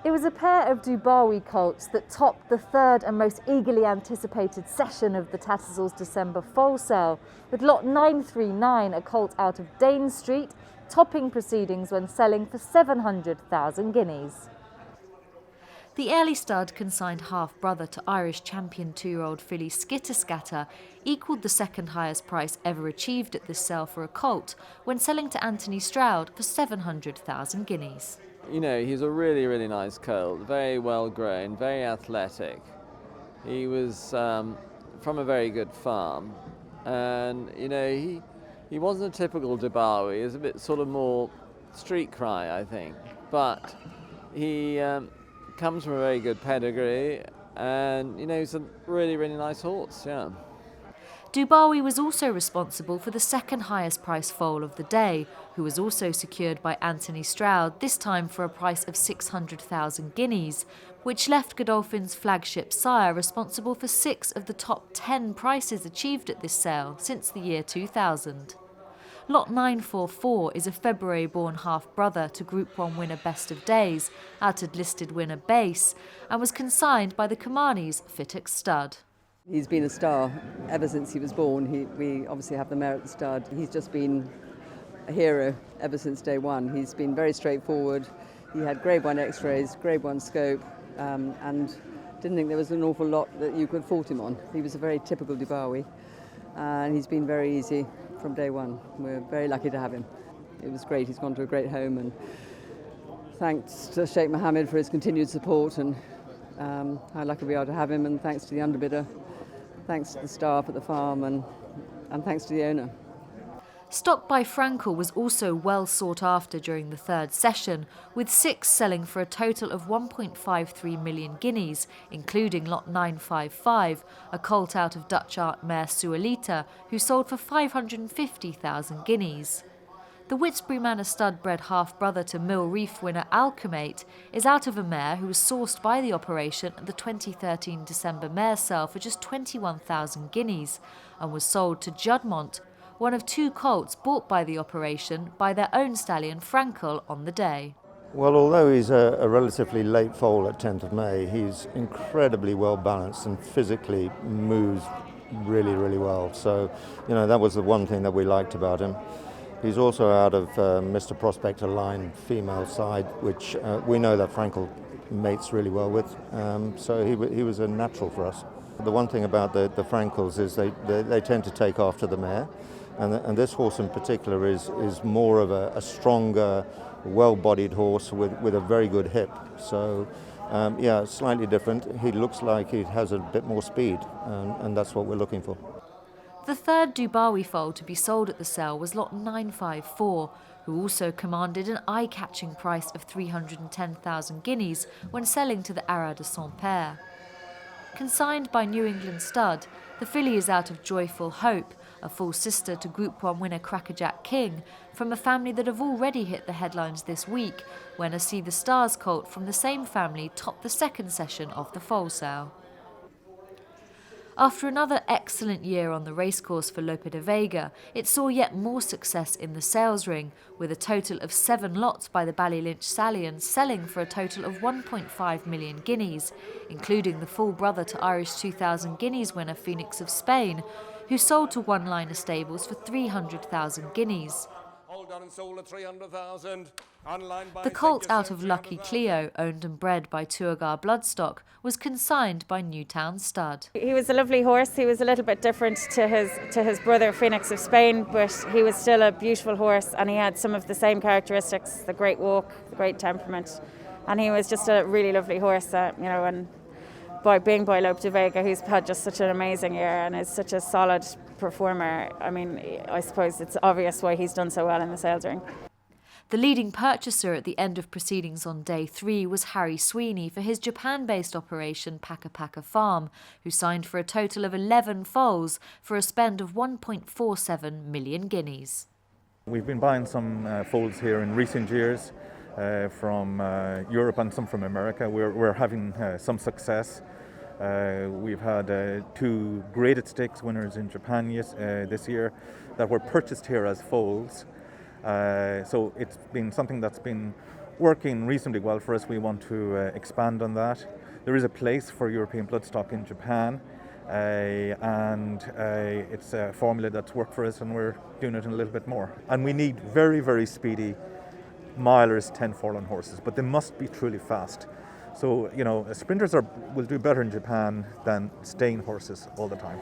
It was a pair of Dubawi colts that topped the third and most eagerly anticipated session of the Tattersalls December foal sale, with lot 939, a colt out of Dane Street, topping proceedings when selling for 700,000 guineas. The early stud, consigned half-brother to Irish champion 2-year-old filly Skitter Scatter, equalled the second highest price ever achieved at this sale for a colt when selling to Anthony Stroud for 700,000 guineas. You know, he's a really, really nice colt, very well grown, very athletic. He was from a very good farm, and you know, he wasn't a typical Dubawi. He was a bit sort of more street cry, I think. But he comes from a very good pedigree, and you know, he's a really, really nice horse, yeah. Dubawi was also responsible for the second highest price foal of the day, who was also secured by Anthony Stroud, this time for a price of 600,000 guineas, which left Godolphin's flagship sire responsible for 6 of the top 10 prices achieved at this sale since the year 2000. Lot 944 is a February-born half-brother to Group 1 winner Best of Days, outted-listed winner Base, and was consigned by the Kilmarnies Fittock stud. He's been a star ever since he was born. We obviously have the mare at the stud. He's just been a hero ever since day one. He's been very straightforward. He had grade 1 x-rays, grade 1 scope, and didn't think there was an awful lot that you could fault him on. He was a very typical Dubawi, and he's been very easy from day one. We're very lucky to have him. It was great. He's gone to a great home, and thanks to Sheikh Mohammed for his continued support, and how lucky we are to have him, and thanks to the underbidder. Thanks to the staff at the farm, and thanks to the owner. Stock by Frankel was also well sought after during the third session, with 6 selling for a total of 1.53 million guineas, including lot 955, a colt out of Dutch art mare Sualita, who sold for 550,000 guineas. The Whitsbury Manor stud bred half-brother to Mill Reef winner Alchemate is out of a mare who was sourced by the operation at the 2013 December mare sale for just 21,000 guineas and was sold to Juddmonte, one of 2 colts bought by the operation by their own stallion Frankel on the day. Well, although he's a relatively late foal at 10th of May, he's incredibly well balanced and physically moves really, really well. So, you know, that was the one thing that we liked about him. He's also out of Mr. Prospector line female side, which we know that Frankel mates really well with. So he was a natural for us. The one thing about the Frankels is they tend to take after the mare, and this horse in particular is more of a stronger, well-bodied horse with a very good hip. So yeah, slightly different. He looks like he has a bit more speed, and that's what we're looking for. The third Dubawi foal to be sold at the sale was lot 954, who also commanded an eye-catching price of 310,000 guineas when selling to the Ara de Saint-Père. Consigned by New England Stud, the filly is out of Joyful Hope, a full sister to Group 1 winner Crackerjack King, from a family that have already hit the headlines this week, when a See the Stars colt from the same family topped the second session of the foal sale. After another excellent year on the racecourse for Lope de Vega, it saw yet more success in the sales ring, with a total of 7 lots by the Ballylynch Stallions selling for a total of 1.5 million guineas, including the full brother to Irish 2,000 guineas winner Phoenix of Spain, who sold to One Liner Stables for 300,000 guineas. The colt out of Lucky Cleo, owned and bred by Tuagar Bloodstock, was consigned by Newtown Stud. He was a lovely horse. He was a little bit different to his brother Phoenix of Spain, but he was still a beautiful horse, and he had some of the same characteristics: the great walk, the great temperament, and he was just a really lovely horse. You know, and by Lope de Vega, who's had just such an amazing year and is such a solid performer. I mean, I suppose it's obvious why he's done so well in the sales ring. The leading purchaser at the end of proceedings on day 3 was Harry Sweeney for his Japan-based operation Paka Paka Farm, who signed for a total of 11 foals for a spend of 1.47 million guineas. We've been buying some foals here in recent years from Europe and some from America. We're having some success. We've had 2 graded stakes winners in Japan this year that were purchased here as foals. So it's been something that's been working reasonably well for us. We want to expand on that. There is a place for European bloodstock in Japan, and it's a formula that's worked for us, and we're doing it in a little bit more. And we need very, very speedy milers, 10 furlong horses, but they must be truly fast. So, sprinters will do better in Japan than staying horses all the time.